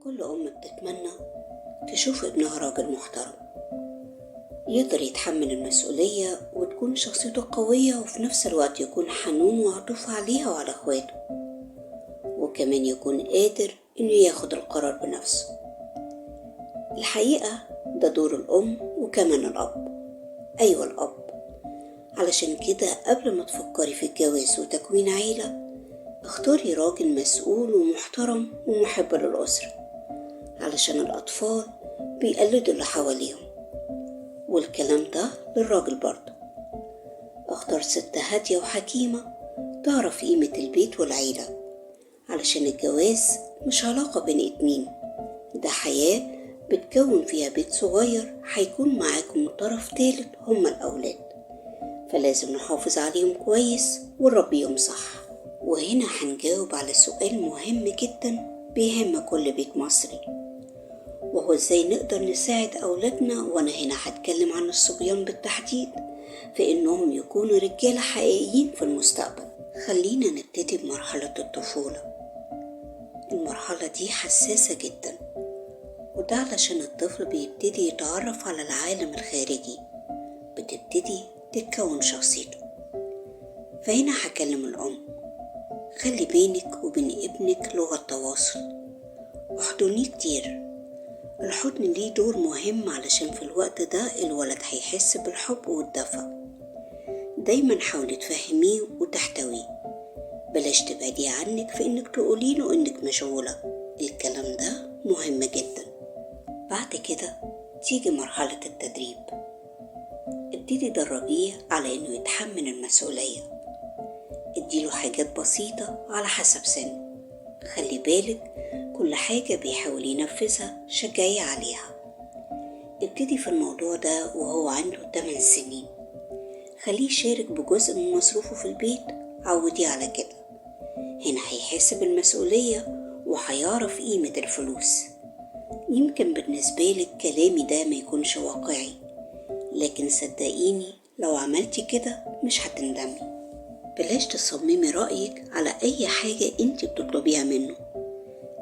كل أم بتتمنى تشوف ابنها راجل محترم، يقدر يتحمل المسؤولية وتكون شخصيته قوية، وفي نفس الوقت يكون حنون وعطوف عليها وعلى اخواته، وكمان يكون قادر انه ياخد القرار بنفسه. الحقيقة ده دور الأم وكمان الأب. أيوة الأب. علشان كده قبل ما تفكري في الجواز وتكوين عيلة، اختاري راجل مسؤول ومحترم ومحب للأسرة، علشان الأطفال بيقلدوا اللي حواليهم. والكلام ده للراجل برضه. اختار ست هادية وحكيمة تعرف قيمة البيت والعيلة، علشان الجواز مش علاقة بين اتنين، ده حياة بتكون فيها بيت صغير هيكون معاكم طرف تالت هما الأولاد، فلازم نحافظ عليهم كويس ونربيهم صح. وهنا هنجاوب على سؤال مهم جدا بيهم كل بيت مصري، وهو ازاي نقدر نساعد أولادنا. وانا هنا هتكلم عن الصبيان بالتحديد في انهم يكونوا رجالة حقيقيين في المستقبل. خلينا نبتدي بمرحلة الطفولة. المرحلة دي حساسة جدا، وده علشان الطفل بيبتدي يتعرف على العالم الخارجي، بتبتدي تتكون شخصيته. فهنا هكلم الأم، خلي بينك وبين ابنك لغة تواصل، واحضنيه كتير. الحضن ليه دور مهم، علشان في الوقت ده الولد هيحس بالحب والدفء. دايما حاولي تفهميه وتحتويه، بلاش تبعدي عنك في انك تقوليله انك مشغولة. الكلام ده مهم جدا. بعد كده تيجي مرحلة التدريب. ابتدي دربيه على انه يتحمل المسؤولية، اديله حاجات بسيطة على حسب سنه. خلي بالك كل حاجة بيحاول ينفذها شجعيه عليها. ابتدي في الموضوع ده وهو عنده 8 سنين، خليه يشارك بجزء من مصروفه في البيت، عوديه على كده. هنا هيحس بالمسؤولية وهيعرف قيمة الفلوس. يمكن بالنسبة لك كلامي ده ما يكونش واقعي، لكن صدقيني لو عملتي كده مش هتندمي. بلاش تصممي رأيك على أي حاجة انت بتطلبيها منه،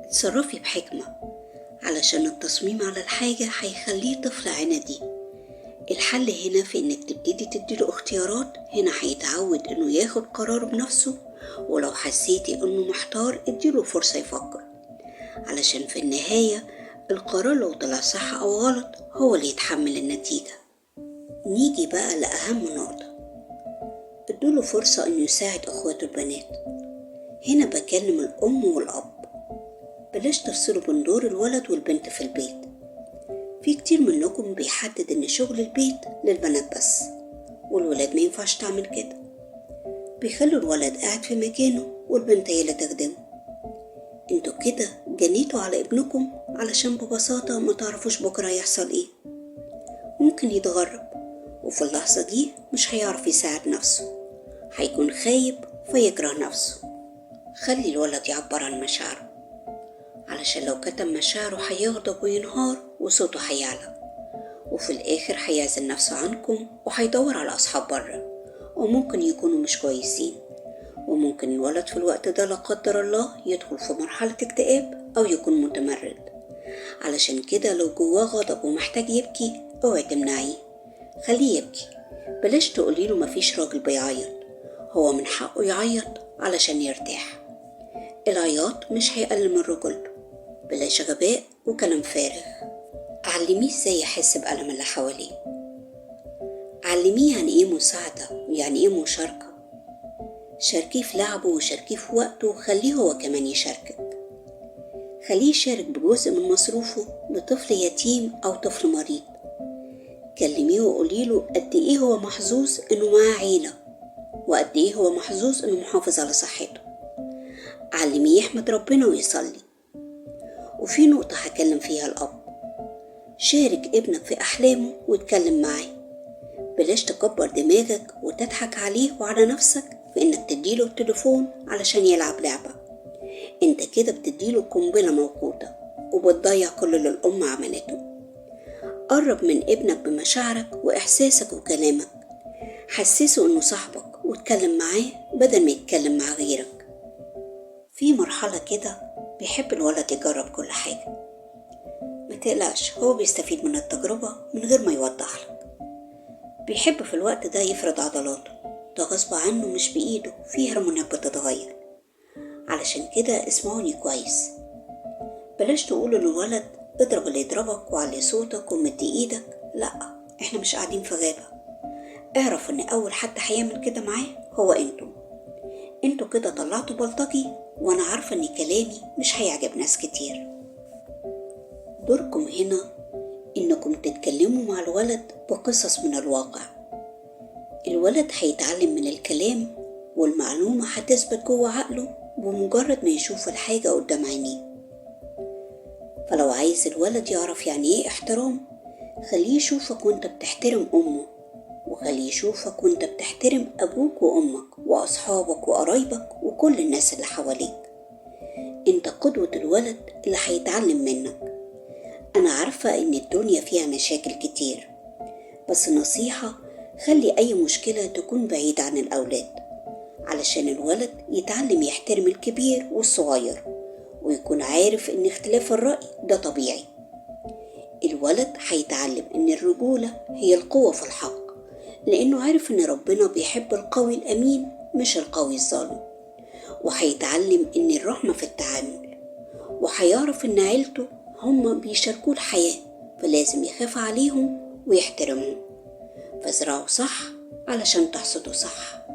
اتصرفي بحكمة، علشان التصميم على الحاجة هيخليه طفل عنيدي. الحل هنا في انك تبتدي تديله اختيارات. هنا هيتعود انه ياخد قرار بنفسه، ولو حسيتي انه محتار اديله فرصة يفكر، علشان في النهاية القرار لو طلع صح او غلط هو اللي يتحمل النتيجة. نيجي بقى لأهم نقطة، ادوله فرصة انه يساعد اخواته البنات. هنا بكلم الام والاب، بلاش تفصلوا بين دور الولد والبنت في البيت. في كتير منكم بيحدد ان شغل البيت للبنات بس، والولاد ما ينفعش تعمل كده. بيخلوا الولد قاعد في مكانه والبنت هي اللي تخدمه. انتوا كده جنيتوا على ابنكم، علشان ببساطة ما تعرفوش بكرة هيحصل ايه. ممكن يتغرب، وفي اللحظة دي مش هيعرف يساعد نفسه، هيكون خايب فيكره نفسه. خلي الولد يعبر عن مشاعره، علشان لو كتم مشاعره هيغضب وينهار وصوته هيعلى، وفي الآخر هيعزل نفسه عنكم وهيدور على أصحاب بره، وممكن يكونوا مش كويسين. وممكن الولد في الوقت ده لا قدر الله يدخل في مرحلة اكتئاب أو يكون متمرد. علشان كده لو جواه غضب ومحتاج يبكي اوعي تمنعيه، خليه يبكي. بلاش تقوليله مفيش راجل بيعيط، هو من حقه يعيط علشان يرتاح. العياط مش هيقلل من رجولته. بلاش غباء وكلام فارغ. علميه ازاي يحس بألم اللي حواليه، علميه يعني ايه مساعدة ويعني ايه مشاركة. شاركيه في لعبه وشاركيه في وقته، وخليه هو كمان يشاركك. خليه يشارك بجزء من مصروفه لطفل يتيم أو طفل مريض. كلميه وقوليله قد ايه هو محظوظ انه معاه عيلة، وقد ايه هو محظوظ انه محافظ على صحته. علميه يحمد ربنا ويصلي. وفي نقطة هكلم فيها الأب، شارك ابنك في أحلامه واتكلم معاه. بلاش تكبر دماغك وتضحك عليه وعلى نفسك في انك تديله التليفون علشان يلعب لعبة. انت كده بتديله قنبلة موقوتة وبتضيع كل اللي الأم عملته. قرب من ابنك بمشاعرك وإحساسك وكلامك، حسسه انه صاحبك واتكلم معاه بدل ما يتكلم مع غيرك. في مرحلة كده بيحب الولد يجرب كل حاجة، تقلقش، هو بيستفيد من التجربة من غير ما يوضح لك. بيحب في الوقت ده يفرد عضلاته، ده غصب عنه مش بإيده، فيه هرمونات بتتغير. علشان كده اسمعوني كويس، بلاش تقولوا للولد اضرب اللي يضربك وعلي صوتك ومد ايدك، لا، احنا مش قاعدين في غابة. اعرف ان اول حد هيعمل كده معاه هو انتوا كده طلعتوا بلطجي، وانا عارفة ان كلامي مش هيعجب ناس كتير. دوركم هنا انكم تتكلموا مع الولد بقصص من الواقع. الولد هيتعلم من الكلام، والمعلومة هتثبت جوه عقله بمجرد ما يشوف الحاجة قدام عينيه. فلو عايز الولد يعرف يعني ايه احترام، خليه يشوفك وانت بتحترم امه، وخليه يشوفك وانت بتحترم ابوك وامك واصحابك وقرايبك وكل الناس اللي حواليك. انت قدوة الولد اللي هيتعلم منك. انا عارفة ان الدنيا فيها مشاكل كتير، بس نصيحة، خلي اي مشكلة تكون بعيدة عن الاولاد، علشان الولد يتعلم يحترم الكبير والصغير، ويكون عارف ان اختلاف الرأي ده طبيعي. الولد هيتعلم ان الرجولة هي القوة في الحق، لانه عارف ان ربنا بيحب القوي الامين مش القوي الظالم. وهيتعلم ان الرحمة في التعامل، وهيعرف ان عيلته هم بيشاركوا الحياة، فلازم يخاف عليهم ويحترمهم. فازرعوا صح علشان تحصدوا صح.